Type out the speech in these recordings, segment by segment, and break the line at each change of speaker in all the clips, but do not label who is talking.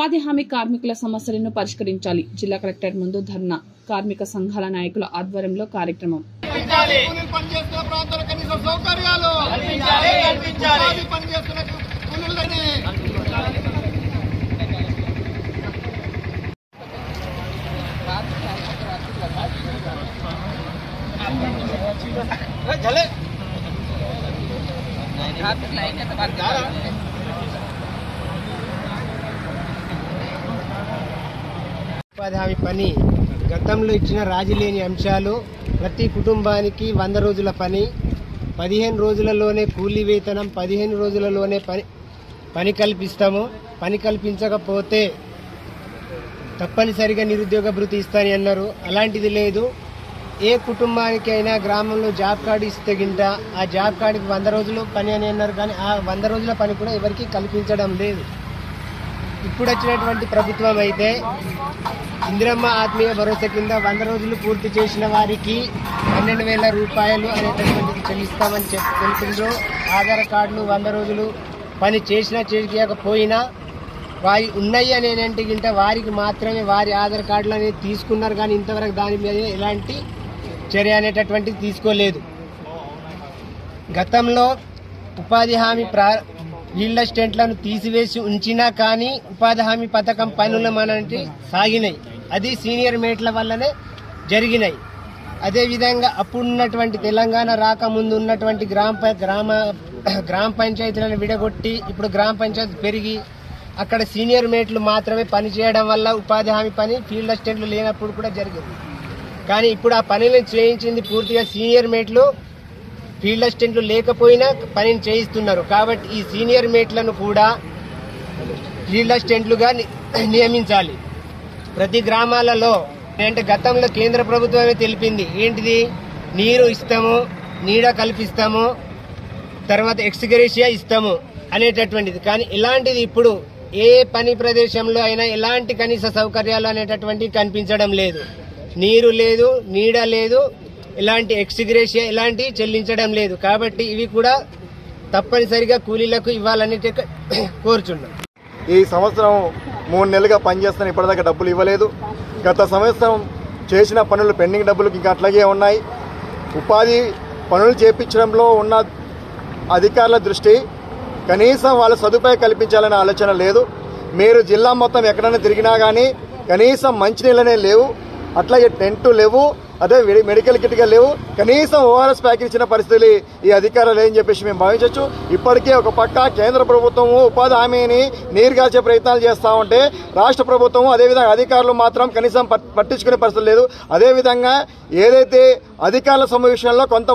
ఉపాధి హామీ కార్మికుల సమస్యలను పరిష్కరించాలి. జిల్లా కలెక్టర్ ముందు ధర్నా. కార్మిక సంఘాల నాయకుల ఆధ్వర్యంలో కార్యక్రమం.
ఉపాధి హామీ పని గతంలో ఇచ్చిన రాజీ లేని అంశాలు. ప్రతి కుటుంబానికి 100 రోజుల పని, 15 రోజులలోనే కూలీ వేతనం, 15 రోజులలోనే పని కల్పిస్తాము. పని కల్పించకపోతే తప్పనిసరిగా నిరుద్యోగ భృతి ఇస్తానని అన్నారు. అలాంటిది లేదు. ఏ కుటుంబానికైనా గ్రామంలో జాబ్ కార్డు ఇస్తే గింట ఆ జాబ్ కార్డుకి 100 రోజులు పని అని అన్నారు. కానీ ఆ 100 రోజుల పని కూడా ఎవరికి కల్పించడం లేదు. ఇప్పుడు వచ్చినటువంటి ప్రభుత్వం అయితే ఇందిరమ్మ ఆత్మీయ భరోసా కింద 100 రోజులు పూర్తి చేసిన వారికి 12,000 రూపాయలు అనేటటువంటిది చెల్లిస్తామని తెలిసిండ్రు. ఆధార్ కార్డులు 100 రోజులు పని చేసినా చేయకపోయినా వారి ఉన్నాయి అనేంటి గింట వారికి మాత్రమే వారి ఆధార్ కార్డులు అనేది తీసుకున్నారు. కానీ ఇంతవరకు దాని మీద ఎలాంటి చర్య అనేటటువంటిది తీసుకోలేదు. గతంలో ఉపాధి హామీ ఫీల్డ్ అసిస్టెంట్లను తీసివేసి ఉంచినా కానీ ఉపాధి హామీ పథకం పనులు మనకి సాగినాయి. అది సీనియర్ మేట్ల వల్లనే జరిగినాయి. అదేవిధంగా అప్పుడున్నటువంటి తెలంగాణ రాకముందు ఉన్నటువంటి గ్రామ పంచాయతీలను విడగొట్టి ఇప్పుడు గ్రామ పంచాయతీ పెరిగి అక్కడ సీనియర్ మేట్లు మాత్రమే పని చేయడం వల్ల ఉపాధి హామీ పని ఫీల్డ్ అసిస్టెంట్లు లేనప్పుడు కూడా జరిగింది. కానీ ఇప్పుడు ఆ పనిని చేయించింది పూర్తిగా సీనియర్ మేట్లు. ఫీల్డ్ అసిస్టెంట్లు లేకపోయినా పనిని చేయిస్తున్నారు. కాబట్టి ఈ సీనియర్ మేట్లను కూడా ఫీల్డ్ అసిస్టెంట్లుగా నియమించాలి. ప్రతి గ్రామాలలో అంటే గతంలో కేంద్ర ప్రభుత్వమే తెలిపింది ఏంటిది, నీరు ఇస్తాము, నీడ కల్పిస్తాము, తర్వాత ఎక్స్గ్రేషియా ఇస్తాము అనేటటువంటిది. కానీ ఇలాంటిది ఇప్పుడు ఏ పని ప్రదేశంలో అయినా ఎలాంటి కనీస సౌకర్యాలు అనేటటువంటివి కనిపించడం లేదు. నీరు లేదు, నీడ లేదు, ఇలాంటి ఎక్స్గ్రేషియా ఇలాంటివి చెల్లించడం లేదు. కాబట్టి ఇవి కూడా తప్పనిసరిగా కూలీలకు ఇవ్వాలని కోరుచున్నాం.
ఈ సంవత్సరం 3 నెలలుగా పనిచేస్తున్న ఇప్పటిదాకా డబ్బులు ఇవ్వలేదు. గత సంవత్సరం చేసిన పనులు పెండింగ్ డబ్బులు ఇంకా అట్లాగే ఉన్నాయి. ఉపాధి పనులు చేపించడంలో ఉన్న అధికారుల దృష్టి కనీసం వాళ్ళ సదుపాయం కల్పించాలనే ఆలోచన లేదు. మీరు జిల్లా మొత్తం ఎక్కడైనా తిరిగినా కానీ కనీసం మంచినీళ్ళనే లేవు, అట్లాగే టెంటు లేవు, అదే మెడికల్ కిట్గా లేవు, కనీసం ఓఆర్ఎస్ ప్యాకెట్ ఇచ్చిన పరిస్థితులు ఈ అధికారులు లేని చెప్పేసి మేము భావించవచ్చు. ఇప్పటికే ఒక పక్క కేంద్ర ప్రభుత్వము ఉపాధి హామీని నీరుగార్చే ప్రయత్నాలు చేస్తూ ఉంటే రాష్ట్ర ప్రభుత్వము అదేవిధంగా అధికారులు మాత్రం కనీసం పట్టించుకునే పరిస్థితి లేదు. అదేవిధంగా ఏదైతే అధికారుల సమావేశంలో కొంత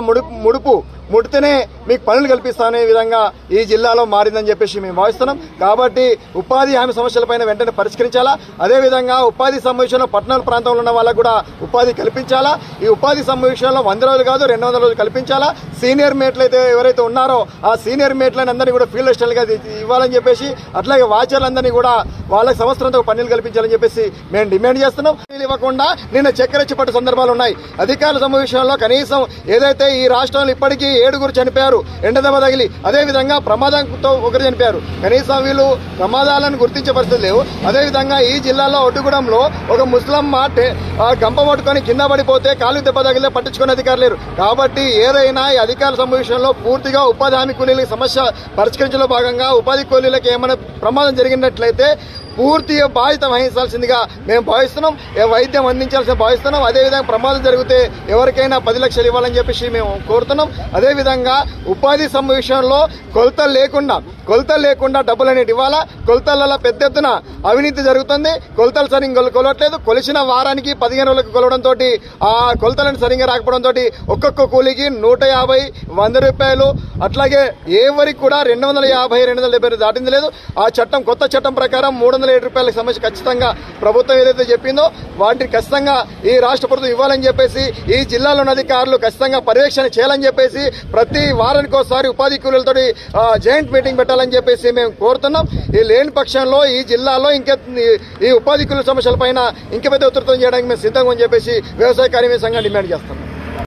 ముడితేనే మీకు పనులు కల్పిస్తామనే విధంగా ఈ జిల్లాలో మారిందని చెప్పేసి మేము భావిస్తున్నాం. కాబట్టి ఉపాధి హామీ సమస్యలపైన వెంటనే పరిష్కరించాలా. అదేవిధంగా ఉపాధి సమావేశంలో పట్టణాల ప్రాంతంలో ఉన్న వాళ్ళకు కూడా ఉపాధి కల్పించాలా. ఈ ఉపాధి సమావేశంలో 100 రోజులు కాదు 200 రోజులు కల్పించాలా. సీనియర్ మేట్లు అయితే ఎవరైతే ఉన్నారో ఆ సీనియర్ మేట్లని అందరినీ కూడా ఫీల్డ్ అసిస్టెంట్లుగా ఇవ్వాలని చెప్పేసి, అట్లాగే వాచర్లందరినీ కూడా వాళ్ళకి సంవత్సరంతో పనులు కల్పించాలని చెప్పేసి మేము డిమాండ్ చేస్తున్నాం. ఇవ్వకుండా నిన్న చక్కెరచ్చి పట్టు సందర్భాలు ఉన్నాయి. అధికారుల సమావేశంలో కనీసం ఏదైతే ఈ రాష్ట్రంలో ఇప్పటికీ 7 చనిపోయారు ఎండదెబ్బ తగిలి, అదేవిధంగా ప్రమాదంతో 1 చనిపోయారు. కనీసం వీళ్ళు ప్రమాదాలను గుర్తించే పరిస్థితి లేవు. అదేవిధంగా ఈ జిల్లాలో ఒడ్డుగూడెంలో ఒక ముస్లమ్మ గంప పట్టుకొని కింద పడిపోతే కాలు దెబ్బ తగిలే పట్టించుకునే అధికారులు లేరు. కాబట్టి ఏదైనా ఈ అధికారుల సమావేశంలో పూర్తిగా ఉపాధి హామీ కూలీల సమస్య పరిష్కరించడంలో భాగంగా ఉపాధి కూలీలకు ఏమైనా ప్రమాదం జరిగినట్లయితే పూర్తిగా బాధ్యత వహించాల్సిందిగా మేము భావిస్తున్నాం. వైద్యం అందించాల్సిన భావిస్తున్నాం. అదేవిధంగా ప్రమాదం జరిగితే ఎవరికైనా 10 లక్షలు ఇవ్వాలని చెప్పేసి మేము కోరుతున్నాం. అదేవిధంగా ఉపాధి సమావేశంలో కొలతలు లేకుండా డబ్బులు అనేది ఇవ్వాలా. కొలతలలో పెద్ద ఎత్తున అవినీతి జరుగుతుంది. కొలతలు సరిగ్గా కొలవట్లేదు. కొలిసిన వారానికి 15 రోజులకు కొలవడంతో ఆ కొలతలను సరిగ్గా రాకపోవడంతో ఒక్కొక్క కూలీకి 150, 100 రూపాయలు, అట్లాగే ఎవరికి కూడా 250, 270 దాటింది లేదు. ఆ చట్టం కొత్త చట్టం ప్రకారం 307 రూపాయలకు సంబంధించి ఖచ్చితంగా ప్రభుత్వం ఏదైతే చెప్పిందో వాటిని ఖచ్చితంగా ఈ రాష్ట్ర ప్రభుత్వం ఇవ్వాలని చెప్పేసి, ఈ జిల్లాలోని అధికారులు ఖచ్చితంగా పర్యవేక్షణ చేయాలని చెప్పేసి, ప్రతి వారానికి ఒకసారి ఉపాధి కూలీలతో జాయింట్ మీటింగ్ పెట్టాలని చెప్పేసి మేము కోరుతున్నాం. ఈ లేని పక్షంలో ఈ జిల్లాలో ఈ ఉపాధి కూలీల సమస్యలపైన ఇంకా పెద్ద ఉధృతం చేయడానికి మేము సిద్ధంగా అని చెప్పేసి వ్యవసాయ కార్మిక సంఘం డిమాండ్ చేస్తున్నాం.